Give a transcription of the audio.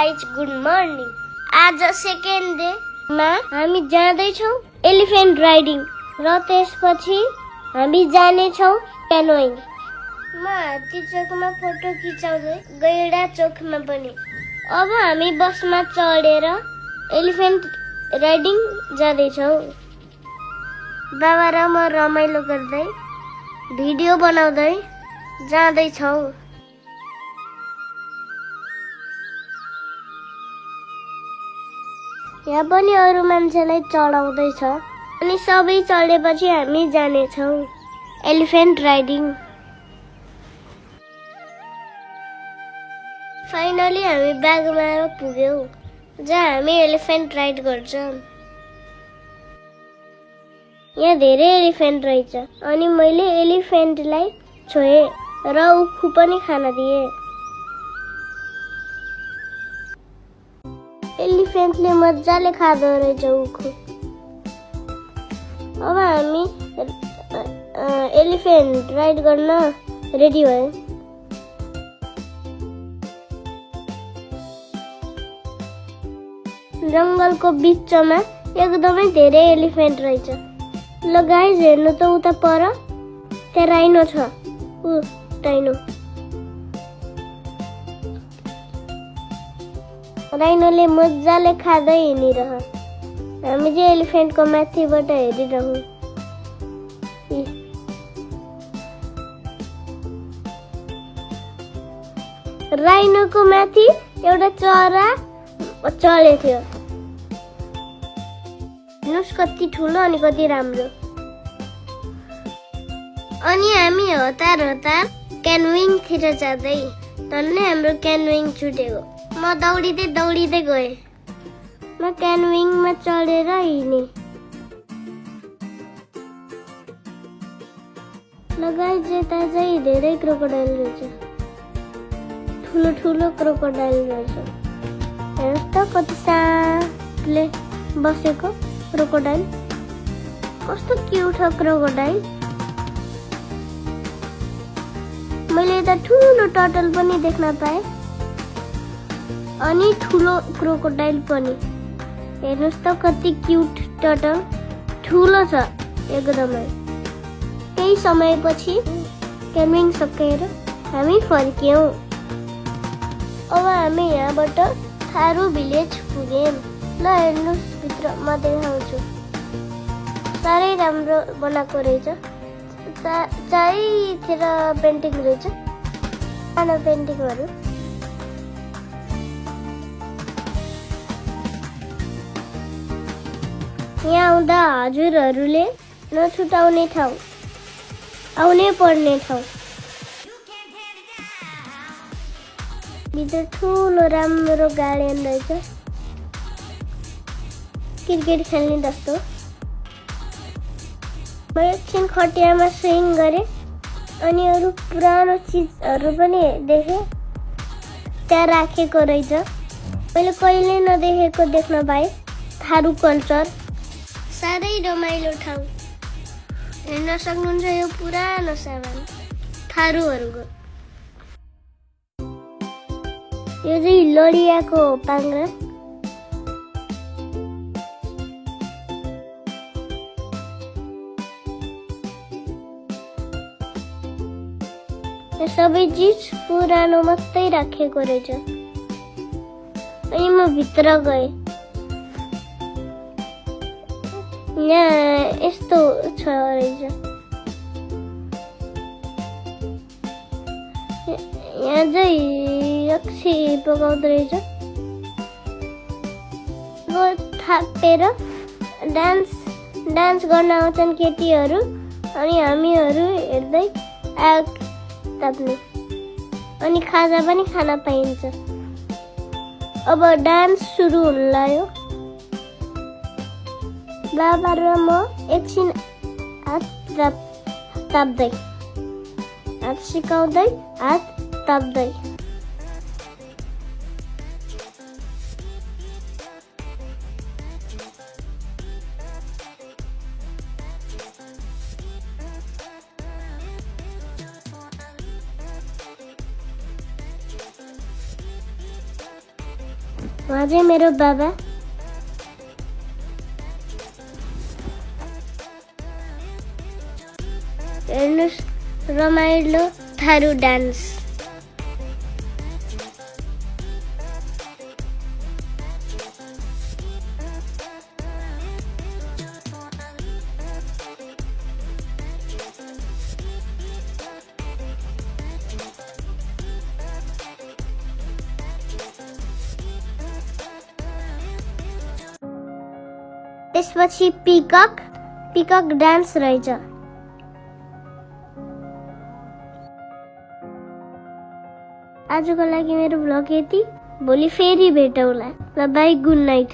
Guys good morning. आज second day मा हामी जाँदैछौँ एलिफेन्ट राइडिङ र त्यसपछि हामी जानेछौँ क्यानोइङ। म हात्ती चोकमा फोटो खिचाउँदै गैडा चोकमा पनि। अब हामी बसमा चढेर एलिफेन्ट राइडिङ जाँदैछौँ। बाबा र म रमाइलो गर्दै भिडियो बनाउँदै जाँदैछौँ। यहाँ पनि अरू मान्छेलाई चढाउँदैछ अनि सबै चढेपछि हामी जानेछौँ एलिफेन्ट राइडिङ। फाइनली हामी बागमारा पुग्यौँ जहाँ हामी एलिफेन्ट राइड गर्छौँ। यहाँ धेरै एलिफेन्ट रहेछ अनि मैले एलिफेन्टलाई छोएँ र उखु पनि खान दिएँ। एलिफेन्टले मजाले खाँदो रहेछ उखु। अब हामी एलिफेन्ट राइड गर्न रेडी भयौँ। जङ्गलको बिचमा एकदमै धेरै एलिफेन्ट रहेछ। ल गाइज हेर्नु त उता पर त्यहाँ राइनो छ। राइनो राइनोले मजाले खाँदै हिँडिरह। हामी चाहिँ एलिफेन्टको माथिबाट हेरिरहौँ। राइनोको माथि एउटा चरा चढेको थियो। हेर्नुहोस् कति ठुलो अनि कति राम्रो। अनि हामी हतार हतार क्यानोइङतिर जाँदै धन्नै हाम्रो क्यानोइङ छुटेको। म दौडिँदै गएँ। म क्यानोइङमा चढेर हिँडेँ। लगाई यता चाहिँ धेरै क्रोकोडाइल रहेछ। ठुलो क्रोकोडाइल रहेछ। हेर्नुहोस् त कति साले बसेको क्रोकोडाइल। कस्तो क्युट छ क्रोकोडाइल। मैले यता ठुलो टर्टल पनि देख्न पाएँ अनि ठुलो क्रोकोडाइल पनि। हेर्नुहोस् त कति क्युट टर्टल। ठुलो छ एकदमै। केही समयपछि क्यानोइङ सकेर हामी फर्क्यौँ। अब हामी यहाँबाट थारू भिलेज पुग्यौँ। ल हेर्नुहोस् भित्र म देखाउँछु। साह्रै राम्रो बनाएको रहेछ। चारैतिर पेन्टिङ रहेछ। सानो पेन्टिङहरू। यहाँ आउँदा हजुरहरूले नछुटाउने ठाउँ, आउनै पर्ने ठाउँ। भित्र ठुलो राम्रो गार्डन रहेछ। क्रिकेट खेल्ने जस्तो। म एकछिन खटियामा स्विङ गरेँ अनि अरू पुरानो चिजहरू पनि देखेँ। त्यहाँ राखेको रहेछ। मैले कहिले नदेखेको देख्न पाएँ। थारू कल्चर। साह्रै रमाइलो ठाउँ। हेर्न सक्नुहुन्छ यो पुरानो सामान थारूहरूको। यो चाहिँ लडियाको पाङ्ग्रा। यो सबै चिज पुरानो मात्रै राखेको रहेछ। अनि म भित्र गएँ। यहाँ यस्तो छ रहेछ। यहाँ चाहिँ रक्सी पकाउँदो रहेछ। थापेर डान्स गर्न आउँछन् केटीहरू अनि हामीहरू हेर्दै आग ताप्ने अनि खाजा पनि खान पाइन्छ। अब डान्स सुरु हुन लाग्यो। बाबा र म एकछिन हात ताप्दै, हात सिकाउँदै, हात ताप्दै। उहाँ चाहिँ मेरो बाबा। हेर्नुहोस् रमाइलो थारू डान्स। त्यसपछि पिकक डान्स रहेछ। आजको लागि मेरो भ्लग यति। भोलि फेरि भेटौँला। ल बाई, गुड नाइट।